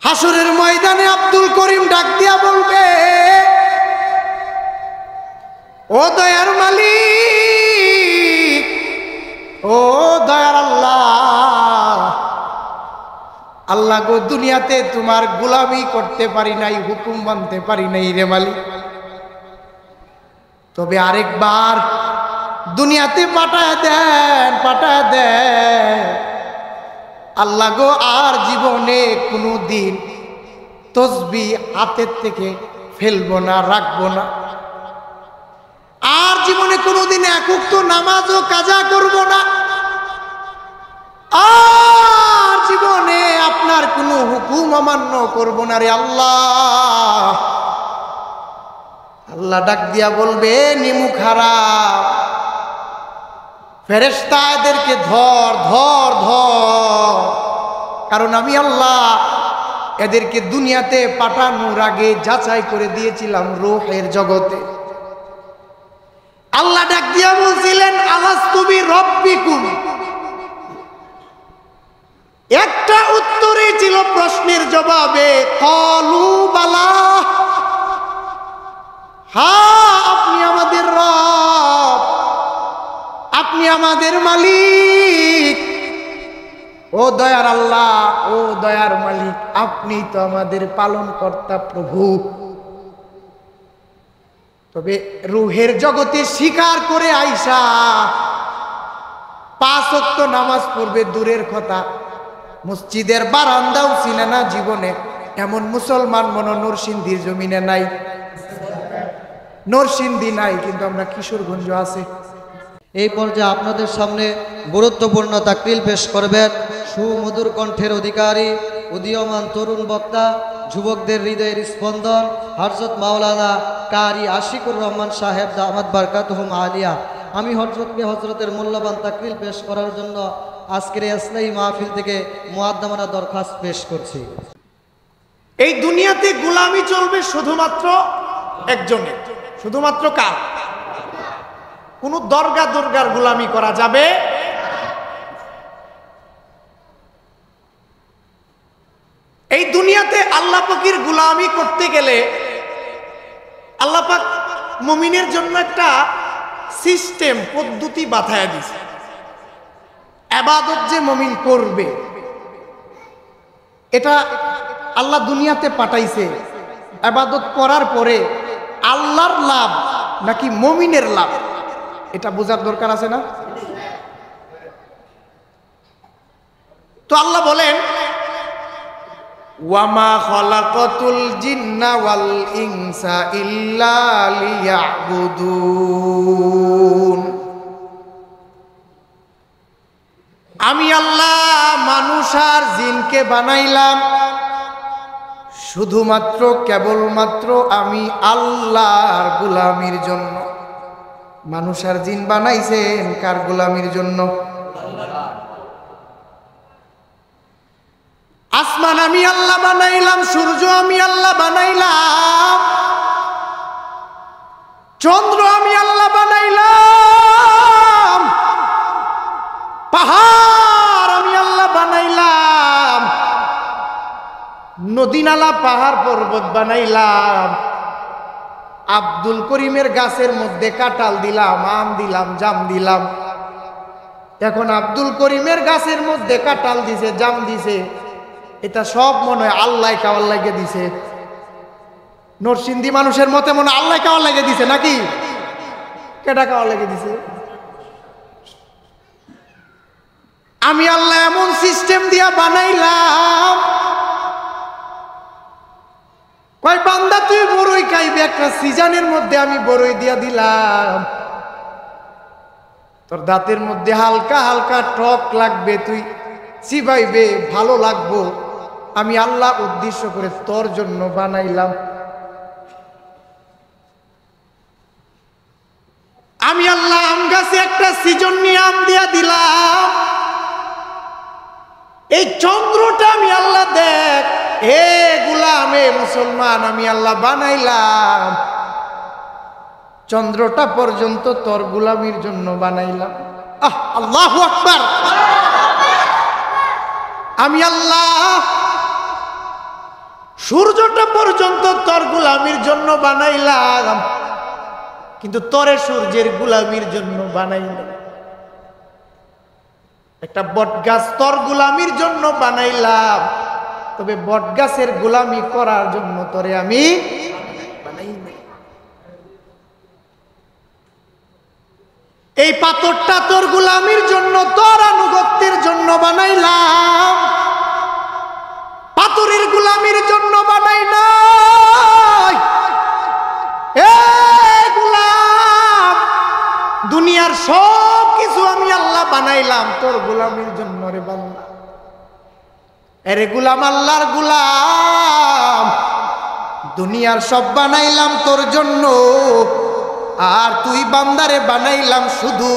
হাসরের ময়দানে আব্দুল করিম ডাক দিয়া বলবে, ও দয়ার মালিক, ও দয়ার আল্লাহ, আল্লাহ গো দুনিয়াতে তোমার গোলামি করতে পারি নাই, হুকুম মানতে পারি নাই রে মালিক, তবে আরেকবার দুনিয়াতে পাঠায় দেন, পাঠায় দেন। আল্লাহ গো আর জীবনে কোনো দিন তসবিহ হাতের থেকে ফেলবো না, রাখবো না, আর জীবনে কোনোদিন এক ওয়াক্ত নামাজও কাজা করব না, আর জীবনে আপনার কোনো হুকুম অমান্য করব না রে আল্লাহ। আল্লাহ ডাক দিয়া বলবে, নিমু খারাপ, ফেরেশতা এদেরকে ধর ধর ধর, কারণ আমি আল্লাহ এদেরকে দুনিয়াতে পাঠানোর আগে যাচাই করে দিয়েছিলাম রূহের জগতে। আল্লাহ ডাক দিয়া বলছিলেন, আলাস্তু বিরব্বিকুম, একটা উত্তরই ছিল প্রশ্নের জবাবে, ক্বালু বালা, হ্যাঁ আপনি আমাদের রব, আপনি আমাদের মালিক, ও দয়ার আল্লাহ, ও দয়ার মালিক, আপনি তো আমাদের পালনকর্তা প্রভু। তবে রূহের জগতে স্বীকার করে আইসা 5 ওয়াক্ত নামাজ পড়বে দূরের কথা, মসজিদের বারান্দাও চিনে না জীবনে, এমন মুসলমান মনে নরসিংদীর জমিনে নাই, নরসিংদী নাই, কিন্তু আমরা কিশোরগঞ্জ আছে। এই পর্যায়ে আপনাদের সামনে গুরুত্বপূর্ণ তাকরির পেশ করবেন সুমধুর কণ্ঠের অধিকারী, উদীয়মান তরুণ বক্তা, যুবকদের হৃদয়ের স্পন্দন, হযরত মাওলানা কারি আশিকুর রহমান সাহেব দামাত বারকাতুহুম আলিয়া। আমি হযরতের মূল্যবান তাকরির পেশ করার জন্য আজকের ইসলামী মাহফিল থেকে মুআদ্দামানা দরখাস্ত পেশ করছি। এই দুনিয়াতে গোলামি চলবে শুধুমাত্র একজনের, শুধুমাত্র কার? কোন দরগা দুর্গার গোলামি করা যাবে? এই দুনিয়াতে আল্লাহ পাকের গোলামি করতে গেলে আল্লাহ পাক মুমিনের জন্য একটা সিস্টেম, পদ্ধতি বাঁধায়া দিয়েছে। ইবাদত যে মুমিন করবে, এটা আল্লাহ দুনিয়াতে পাঠাইছে। ইবাদত করার পরে আল্লাহর লাভ নাকি মুমিনের লাভ, এটা বোঝার দরকার আছে না? তো আল্লাহ বলেন, ওয়ামা খালাকাতুল জিন্না ওয়াল ইনসা ইল্লা লিয়াবুদুন, আমি আল্লাহ মানুষ আর জিনকে বানাইলাম শুধুমাত্র কেবলমাত্র আমি আল্লাহর গোলামির জন্য। মানুষ আর জিন বানাইছেন কার গোলামির জন্য? আসমান আমি আল্লাহ বানাইলাম, সূর্য আমি আল্লাহ বানাইলাম, চন্দ্র আমি আল্লাহ বানাইলাম, পাহাড় আমি আল্লাহ বানাইলাম, নদী নালা পাহাড় পর্বত বানাইলাম, আব্দুল করিমের গাছের মধ্যে কাঁঠাল দিলাম, আম দিলাম, জাম দিলাম। এখন আব্দুল করিমের গাছের মধ্যে কাঁঠাল দিছে, জাম দিছে, এটা সব মনে হয় আল্লাহ খাওয়ার লাগে দিছে। নরসিংদী মানুষের মতে মনে আল্লাহ খাওয়ার লাগে দিছে নাকি? কেটা খাওয়ার লাগে দিছে? আমি আল্লাহ এমন সিস্টেম দিয়া বানাইলাম, কয় বান্দা তুই বড়ই খাইবি, একটা সিজনের মধ্যে আমি বড়ই দিয়া দিলাম, তোর দাঁতের মধ্যে হালকা হালকা টক লাগবে, তুই চিবাইবে, ভালো লাগবো, আমি আল্লাহ উদ্দেশ্য করে তোর জন্য বানাইলাম। আমি আল্লাহ আম গাছে একটা সিজন নিয়ে আম দিয়া দিলাম, এই চন্দ্রটা আমি আল্লাহ দেখ, হে গোলাম, হে মুসলমান, আমি আল্লাহ বানাইলাম, চন্দ্রটা পর্যন্ত তোর গোলামির জন্য বানাইলাম। আল্লাহু আকবার। আমি আল্লাহ সূর্যটা পর্যন্ত তোর গোলামির জন্য বানাইলাম, কিন্তু তোরে সূর্যের গোলামির জন্য বানাইলাম। একটা বটগাছ তোর গোলামির জন্য বানাইলাম, তবে বটগাছের গোলামি করার জন্য তোরে আমি বানাই নাই। এই পাথরটা তোর গোলামির জন্য, তোর আনুগত্যের জন্য বানাইলাম, পাথরের গোলামির জন্য বানাই নাই। এই গোলাম, দুনিয়ার সব কিছু আমি আল্লাহ বানাইলাম তোর গোলামির জন্য রে বান্দা। এরে গোলাম, আল্লাহর গোলাম, দুনিয়ার সব বানাইলাম তোর জন্য, আর তুই বান্দারে বানাইলাম শুধু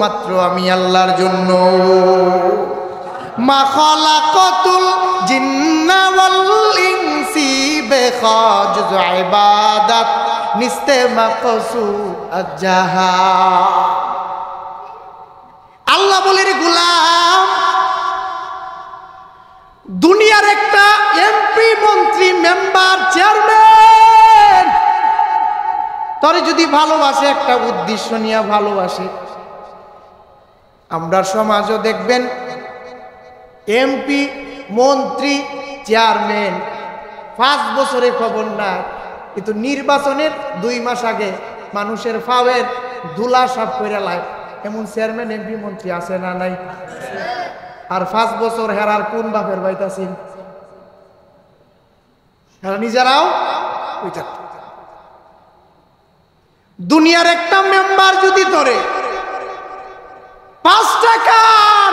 মাত্র আমি আল্লাহর জন্য। মা খালাকাতুল জিন্না ওয়াল ইনসি বিখাজুজ ইবাদাত নিস্তে মাকসুদ আজাহা। আল্লাহ বলে রে গোলাম, দুনিয়ার একটা এমপি, মন্ত্রী, মেম্বার, চেয়ারম্যান তোরে যদি ভালোবাসে, একটা উদ্দেশ্য নিয়ে ভালোবাসে। আমরা সমাজও দেখবেন এমপি, মন্ত্রী, চেয়ারম্যান 5 বছরে খবর না, কিন্তু নির্বাচনের 2 মাস আগে মানুষের ফাওয়ের ধুলা সাফ করে লাই, এমন চেয়ারম্যান, এমপি, মন্ত্রী আছে না নাই? আর 5 বছর হেরার কোন বাপের বাইতাছেন? হেরা নিজেরাও ওইটা। দুনিয়ার একটা মেম্বার যদি ধরে 5 টাকা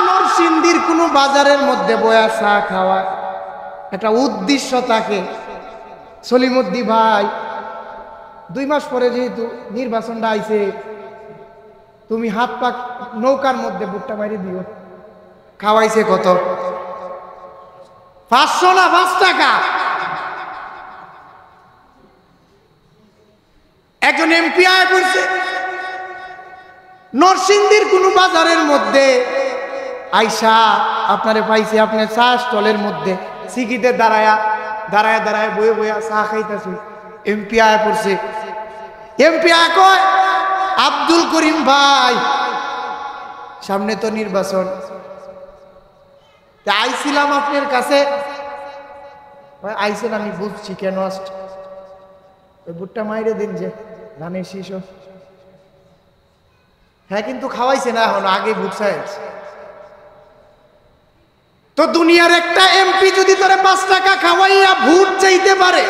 নরসিংদীর কোনো বাজারের মধ্যে বয়া চা খাওয়া, একটা উদ্দেশ্য থাকে। সলিমুদ্দি ভাই, 2 মাস পরে যেহেতু নির্বাচনটা আইছে, তুমি হাত পাক নৌকার মধ্যে বুটটা মারি দিও। খাওয়াইছে কত? 500 না 5 টাকা। একজন এমপি আয় করছে নরসিংদীর কোন বাজারের মধ্যে, আইসা আপনারে পাইছে, আপনার চা স্টলের মধ্যে সিকিতে দাঁড়ায়া দাঁড়ায় দাঁড়ায় বয়ে বয়ে চা খাইতেছে। এমপি আয় করছে, এমপি আয় কয়, আব্দুল করিম ভাই, সামনে তো নির্বাচন, আইছিলাম আপনার কাছে। আইছেন, আমি বুঝছি কেন আসছে, ওই বুটটা মাইরে দিন যে ধানের শীষ। হ্যাঁ, কিন্তু খাওয়াইছে না এখন, আগে বুট চাইছে। তো দুনিয়ার একটা এমপি যদি তোরে 5 টাকা খাওয়াইয়া ভোট চাইতে পারে,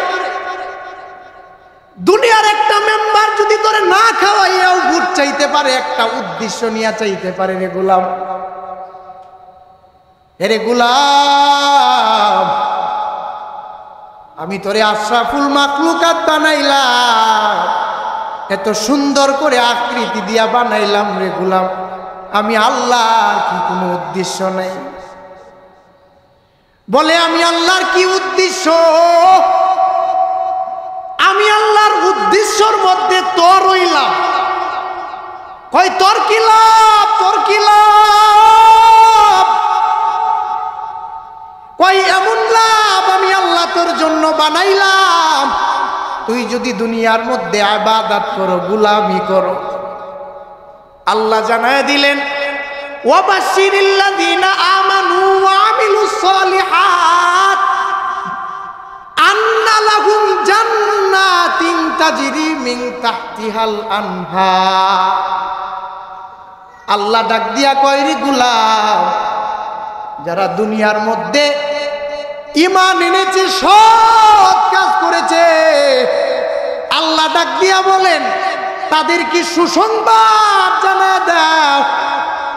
দুনিয়ার একটা মেম্বার যদি তোরে না খাওয়াইয়াও ভোট চাইতে পারে, একটা উদ্দেশ্য নিয়ে চাইতে পারে। রে গোলাম, এরে গোলাম, আমি তোরে আশরাফুল মাখলুকাত বানাইলাম, এত সুন্দর করে আকৃতি দিয়া বানাইলাম রে গোলাম, আমি আল্লাহর কি কোনো উদ্দেশ্য নাই? বলে আমি আল্লাহর কি উদ্দেশ্য? আমি আল্লাহর উদ্দেশ্যর মধ্যে তোর রইলাম। কই তোর কি লাভ? তোর কি লাভ? কই এমন লাভ আমি আল্লাহ তোর জন্য বানাইলাম, তুই যদি দুনিয়ার মধ্যে ইবাদত করো, গোলামি করো। আল্লাহ জানায় দিলেন, ওয়াবাশশিরিল্লাযীনা আমানু ওয়া আমিলুস সালিহাত আন্না লাহুম জান্নাতিন তাজরি মিন তাহতিহাল আনহার। আল্লাহ ডাক দিয়া কয়, রে গোলাম, যারা দুনিয়ার মধ্যে ঈমান এনেছে, সৎ কাজ করেছে, আল্লাহ ডাক দিয়া বলেন, তাদেরকে সুসংবাদ জানায় দাও,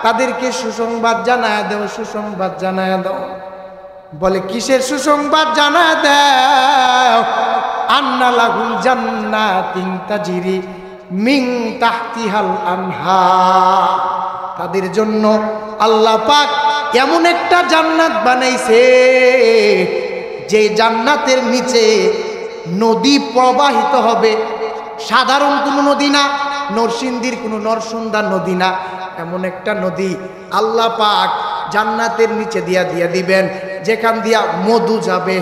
তাদেরকে সুসংবাদ জানায় দাও, সুসংবাদ জানায় দাও। বলে কিসের সুসংবাদ জানায় দাও? আন্না লাহুম জান্নাতিন তাজরি মিন তাহতিহাল আনহার। তাদের জন্য আল্লাহ পাক এমন একটা জান্নাত বানাইছে, যে জান্নাতের নিচে নদী প্রবাহিত হবে। সাধারণ কোনো নদী না, নরসিংদীর কোনো নরসুন্দা নদী না, এমন একটা নদী আল্লাহ পাক জান্নাতের নিচে দিয়া দিবেন, যেখান দিয়া মধু যাবে,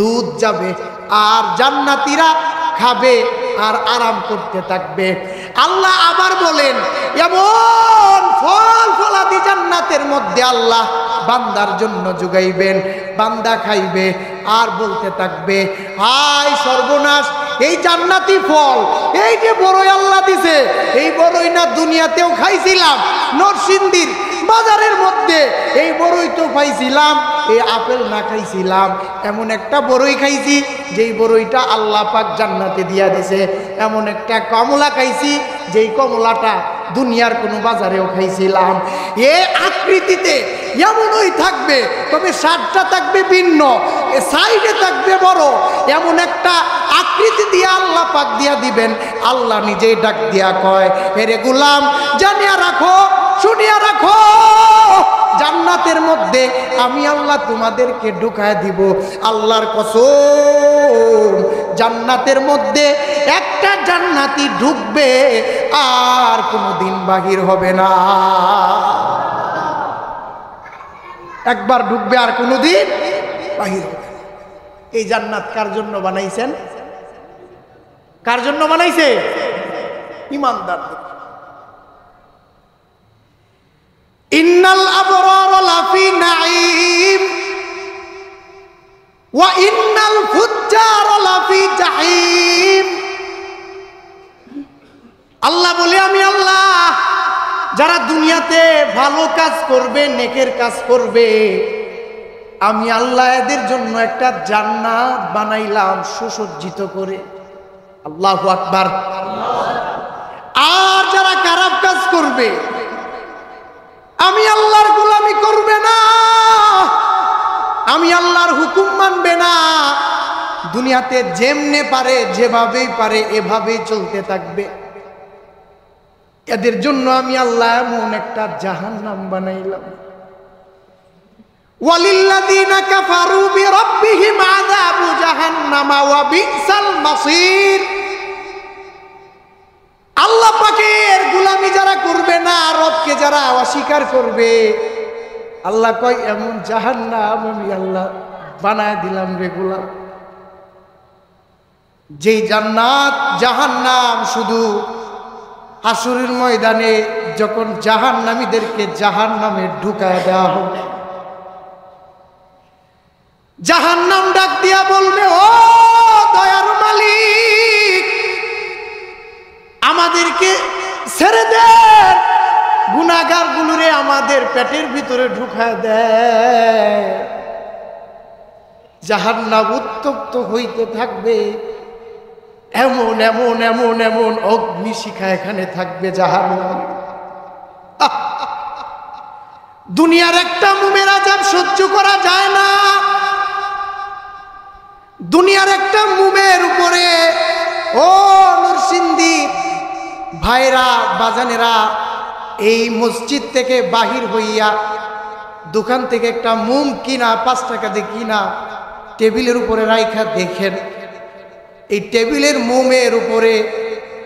দুধ যাবে আর জান্নাতীরা খাবে আর আরাম করতে থাকবে। আল্লাহ আবার বলেন এমন ফল ফলাদি জান্নাতের মধ্যে আল্লাহ বান্দার জন্য জুগাইবেন, বান্দা খাইবে আর বলতে থাকবে হায় সর্বনাশ, এই জান্নাতি ফল, এই যে বড়ই আল্লাহ দিছে, এই বড়ই না দুনিয়াতেও খাইছিলাম, নরসিংদীর বাজারের মধ্যে এই বড়ই তো পাইছিলাম, এই আপেল না খাইছিলাম, এমন একটা বড়ই খাইছি যেই বড়ইটা আল্লাহ পাক জান্নাতে দিয়া দিছে, এমন একটা কমলা খাইছি যেই কমলাটা দুনিয়ার কোনো বাজারেও খাইছিলাম। এ আকৃতিতে এমনই থাকবে, তবে স্বাদটা থাকবে ভিন্ন, সাইডে থাকবে বড়, এমন একটা আকৃতি দিয়ে আল্লাহ পাক দিয়া দিবেন। আল্লাহ নিজেই ডাক দিয়া কয় হেরে গোলাম জানিয়া রাখো, শুনিয়া রাখো, জান্নাতের মধ্যে আমি আল্লাহ তোমাদেরকে ঢুকায় দিব। আল্লাহর কসম, জান্নাতের মধ্যে একটা জান্নাতি ঢুকবে আর কোনোদিন বাহির হবে না। একবার ঢুকবে আর কোনোদিন বাহির হবে না। এই জান্নাত কার জন্য বানাইছেন? কার জন্য বানাইছে? ঈমানদার। ইন্নাল আবরার লাফি নাঈম ওয়া ইন্নাল ফুজ্জার লাফি জাহিম। আল্লাহ বলে আমি আল্লাহ যারা দুনিয়াতে ভালো কাজ করবে, নেকের কাজ করবে, আমি আল্লাহ এদের জন্য একটা জান্নাত বানাইলাম সুসজ্জিত করে। আল্লাহু আকবার। আর যারা খারাপ কাজ করবে, আমি আল্লাহর গোলামি করবে না, আমি আল্লাহর হুকুম মানবে না, দুনিয়াতে যেমনে পারে যেভাবেই পারে এভাবেই চলতে থাকবে, এদের জন্য আমি আল্লাহ এমন একটা জাহান্নাম বানাইলাম। ওয়ালিল্লাযীনা কাফারু বিরাব্বিহিম আযাবু জাহান্নামা ওয়া বিসাল মাসীর। আল্লাহ পাকের গোলামি যারা করবে না, রবকে যারা অস্বীকার করবে, আল্লাহ কয় এমন জাহান্নাম আমি আল্লাহ বানায় দিলাম রে গোলাম। যেই জান্নাত জাহান্নাম শুধু হাসরের ময়দানে যখন জাহান্নামীদেরকে জাহান্নামে ঢুকায় দেওয়া হবে, জাহান্নাম ডাক দিয়া বলবে ও দয়ার মালিক, আমাদেরকে ছেড়ে দেন, গুনাহগার গুলোরে আমাদের পেটের ভিতরে ঢুকায় দেয়। জাহান্নাম উত্তপ্ত হইতে থাকবে, এমন এমন এমন এমন অগ্নিশিখা এখানে থাকবে জাহান্নাম। দুনিয়ার একটা মুমের আযাব সহ্য করা যায় না, দুনিয়ার একটা মুমের উপরে ও নরসিংদী ভাইরা বাজানেরা, এই মসজিদ থেকে বাহির হইয়া দোকান থেকে একটা মোম কিনা 5 টাকা দিয়ে কিনা টেবিলের উপরে রাইখা দেখেন, এই টেবিলের মোমের উপরে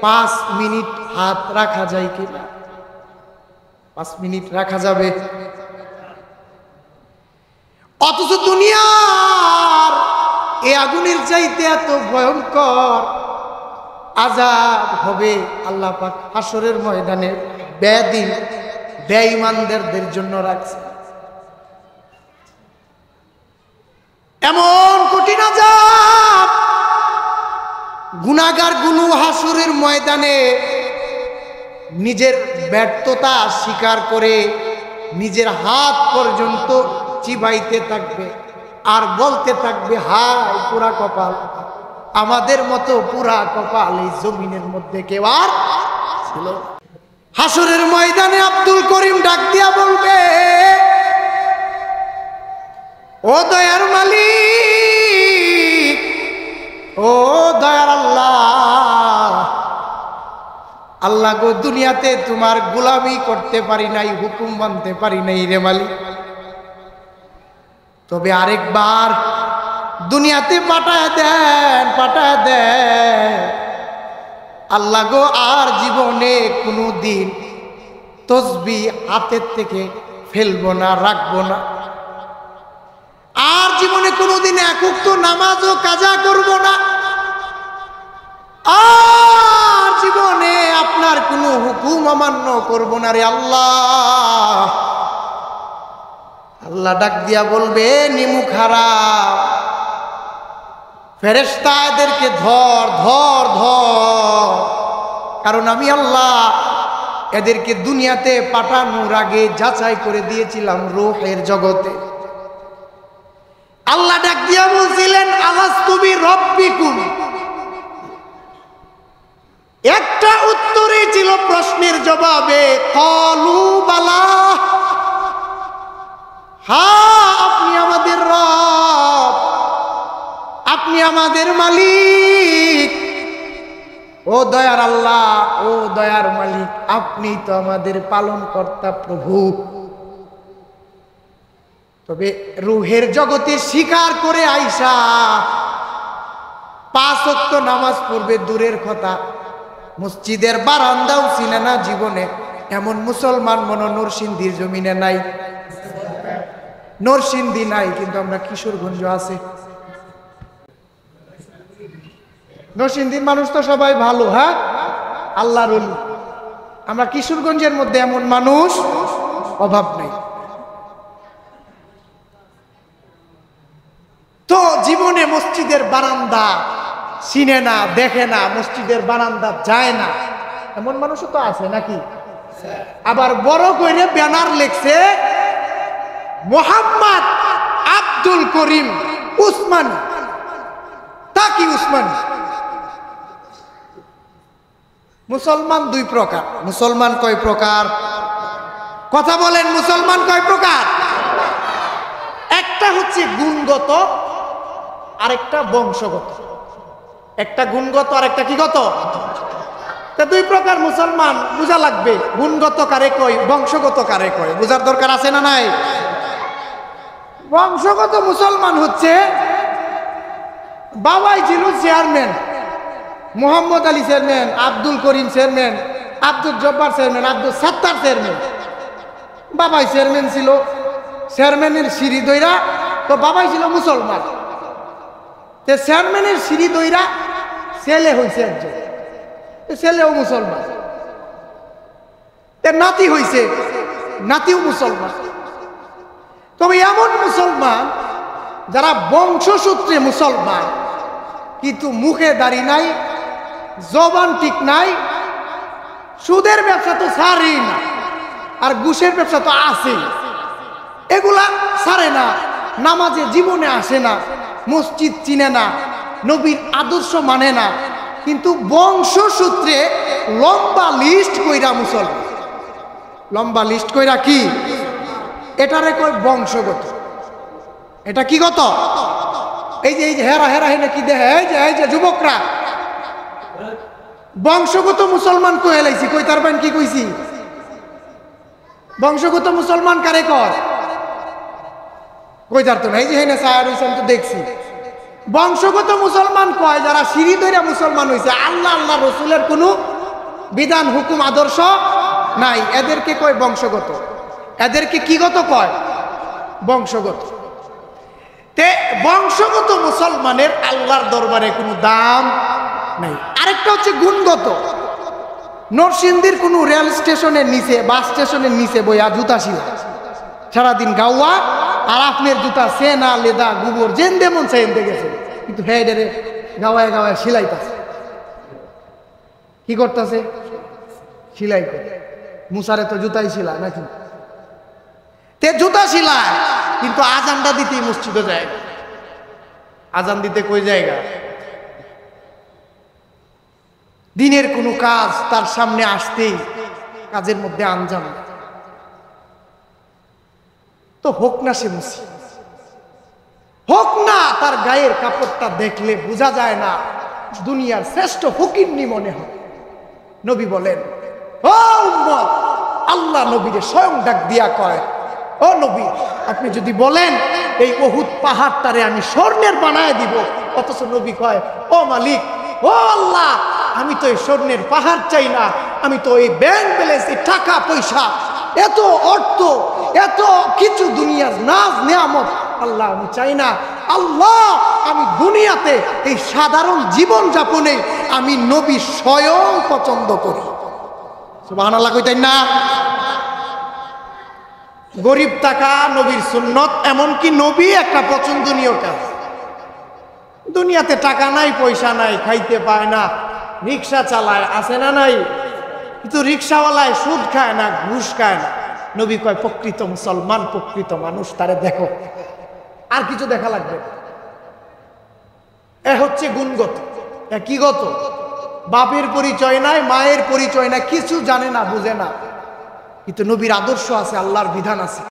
5 মিনিট হাত রাখা যায় কিনা? 5 মিনিট রাখা যাবে? অথচ দুনিয়ার এই আগুনের চাইতে এত ভয়ঙ্কর আযাব হবে আল্লাহ পাক হাসরের ময়দানে বেদিন বেঈমানদের জন্য রাখছে। এমন কঠিন আযাব, গুনাহগার গুলো হাসরের ময়দানে নিজের ব্যর্থতা স্বীকার করে নিজের হাত পর্যন্ত চিবাইতে থাকবে আর বলতে থাকবে হায় পুরা কপাল, আমাদের মতো পুরা কপাল এই জমিনের মধ্যে কেউ আর ছিল। হাসরের ময়দানে আব্দুল করিম ডাক দিয়া বলবে ও দয়ার মালিক, ও দয়ার আল্লাহ, আল্লাহ গো দুনিয়াতে তোমার গোলামি করতে পারি নাই, হুকুম মানতে পারি নাই রে মালিক, তবে আরেকবার দুনিয়াতে পাঠায় দেন, পাঠায় দেন আল্লাহ গো, আর জীবনে কোনো দিন তসবিহ হাতের থেকে ফেলবো না, রাখবো না। আর জীবনে কোনোদিন একক তো নামাজও কাজা করব না, আর জীবনে আপনার কোনো হুকুম অমান্য করব না রে আল্লাহ। আল্লাহ ডাক দিয়া বলবে নিমু খারাপ, ফেরেশতা এদেরকে ধর ধর ধর, কারণ আমি আল্লাহ এদেরকে দুনিয়াতে পাঠানোর আগে যাচাই করে দিয়েছিলাম রূহের জগতে। আল্লাহ ডাক দিয়া বলছিলেন আলাস্তু বিরাব্বিকুম, একটা উত্তরই ছিল প্রশ্নের জবাবে, ক্বালু বালা, হ্যাঁ আপনি আমাদের রব, আপনি আমাদের মালিক। ও দয়ার আল্লাহ, ও দয়ার মালিক, আপনি তো আমাদের পালনকর্তা প্রভু। তবে রূহের জগতে স্বীকার করে আইসা 5 ওয়াক্ত নামাজ পড়বে দূরের কথা, মসজিদের বারান্দাও চিনে না জীবনে, এমন মুসলমান মনে নরসিংদীর জমিনে নাই। নরসিংদী নাই, কিন্তু আমরা কিশোরগঞ্জ আছে। নরসিংদীর মানুষ তো সবাই ভালো, হ্যাঁ আল্লাহর ওলি। আমরা কিশোরগঞ্জের মধ্যে এমন মানুষ অভাব নেই। তো জীবনে মসজিদের বারান্দা চিনে না, দেখে না, মসজিদের বারান্দা যায় না, এমন মানুষও তো আছে নাকি? আবার বড় করে ব্যানার লেখছে মোহাম্মদ আব্দুল করিম উসমানী, তা কি উসমানী? মুসলমান 2 প্রকার। মুসলমান কয় প্রকার? কথা বলেন, মুসলমান কয় প্রকার? একটা হচ্ছে গুণগত, আরেকটা বংশগত। একটা গুণগত আর একটা কি গত? তা 2 প্রকার মুসলমান বুঝা লাগবে। গুণগত কারে কয়, বংশগত কারে কয়, বুঝার দরকার আছে না নাই? বংশগত মুসলমান হচ্ছে বাবাই ছিল chairman, Mohammad Ali chairman, Abdul Karim chairman, Abdul Jabbar chairman, Abdul Sattar chairman. বাবাই চেয়ারম্যান ছিল, চেয়ারম্যানের সিঁড়ি দইরা, তো বাবাই ছিল মুসলমান। চেয়ারম্যানের সিঁড়ি দইরা ছেলে হয়েছে একজন, ছেলেও মুসলমান। নাতি হয়েছে, নাতিও মুসলমান। তবে এমন মুসলমান যারা বংশসূত্রে মুসলমান, কিন্তু মুখে দাড়ি নাই, জবান ঠিক নাই, সুদের ব্যবসা তো ছাড়েই না, আর ঘুষের ব্যবসা তো আছেই, এগুলা ছাড়ে না, নামাজে জীবনে আসে না, মসজিদ চিনে না, নবীর আদর্শ মানে না, কিন্তু বংশসূত্রে লম্বা লিস্ট কইরা মুসলমান। লম্বা লিস্ট কইরা কি? এটারে কয় বংশগত। এটা কি গত? এই যে হেরা হেরা হেনে কি দেহে, এই যে যুবকরা বংশগত মুসলমান কয়ে লাইছি, কই তার কি কইছি? বংশগত মুসলমান কারে কয়? কই তার তো না, এই যে হেনে সায়ার হইছে, আমি তো দেখছি। বংশগত মুসলমান কয় যারা সিঁড়ি ধইরা মুসলমান হইছে, আল্লাহ আল্লাহ রসুলের কোনো বিধান হুকুম আদর্শ নাই, এদেরকে কয় বংশগত। এদেরকে কি গত কয়? বংশগত। তে বংশগত মুসলমানের আল্লাহর দরবারে কোনো দাম নাই। আরেকটা হচ্ছে গুণগত। নরসিংদীর কোনো রেল স্টেশনের নিচে, বাস স্টেশনের নিচে বইয়া জুতা শিলা, সারাদিন গাওয়া, আর আপনার জুতা সেনা লেদা গোবর যেন দেমন সেন গেছে, কিন্তু হেডেরে গাওয়ায় গাওয়ায় সিলাইতেছে। কি করতেছে? সিলাই করে। মুসারে তো জুতাই শিলা নাকি? তে জুতা শিলায়, কিন্তু আজানটা দিতেই মসজিদে যায়। আজান দিতে কই জায়গা? দিনের কোনো কাজ তার সামনে আসতেই কাজের মধ্যে আঞ্জাম, তো হোক না সে মুসলিম, হোক না তার গায়ের কাপড়টা দেখলে বোঝা যায় না দুনিয়ার শ্রেষ্ঠ ফকিন্নি মনে হয়। নবী বলেন, ও উম্মত, আল্লাহ নবীরে স্বয়ং ডাক দিয়া কয়, ও নবী, আপনি যদি বলেন এই উহুদ পাহাড়টারে আমি স্বর্ণের বানায় দিব, অথচ নবী কয়, ও মালিক, ও আল্লাহ, আমি তো এই স্বর্ণের পাহাড় চাই না, আমি তো এই ব্যাংক ব্যালেন্স, এই টাকা পয়সা, এত অর্থ, এত কিছু দুনিয়ার নাজ নিয়ামত আল্লাহ আমি চাই না, আল্লাহ আমি দুনিয়াতে এই সাধারণ জীবন যাপনে আমি নবী স্বয়ং পছন্দ করি। সুবহানাল্লাহ কইতেন না? গরিব থাকা নবীর সুন্নত, এমনকি নবী একটা পছন্দনীয় কাজ। দুনিয়াতে টাকা নাই, পয়সা নাই, খাইতে পায় না, রিক্সা চালায়, আছে না নাই? কিন্তু রিক্সাওয়ালায় সুদ খায় না, ঘুষ খায় না। নবী কয় প্রকৃত মুসলমান, প্রকৃত মানুষ, তারে দেখো, আর কিছু দেখা লাগবে। এ হচ্ছে গুণগত, কি গত? বাপের পরিচয় নাই, মায়ের পরিচয় নাই, কিছু জানে না, বুঝে না, কিন্তু নবীর আদর্শ আছে, আল্লাহর বিধান আছে।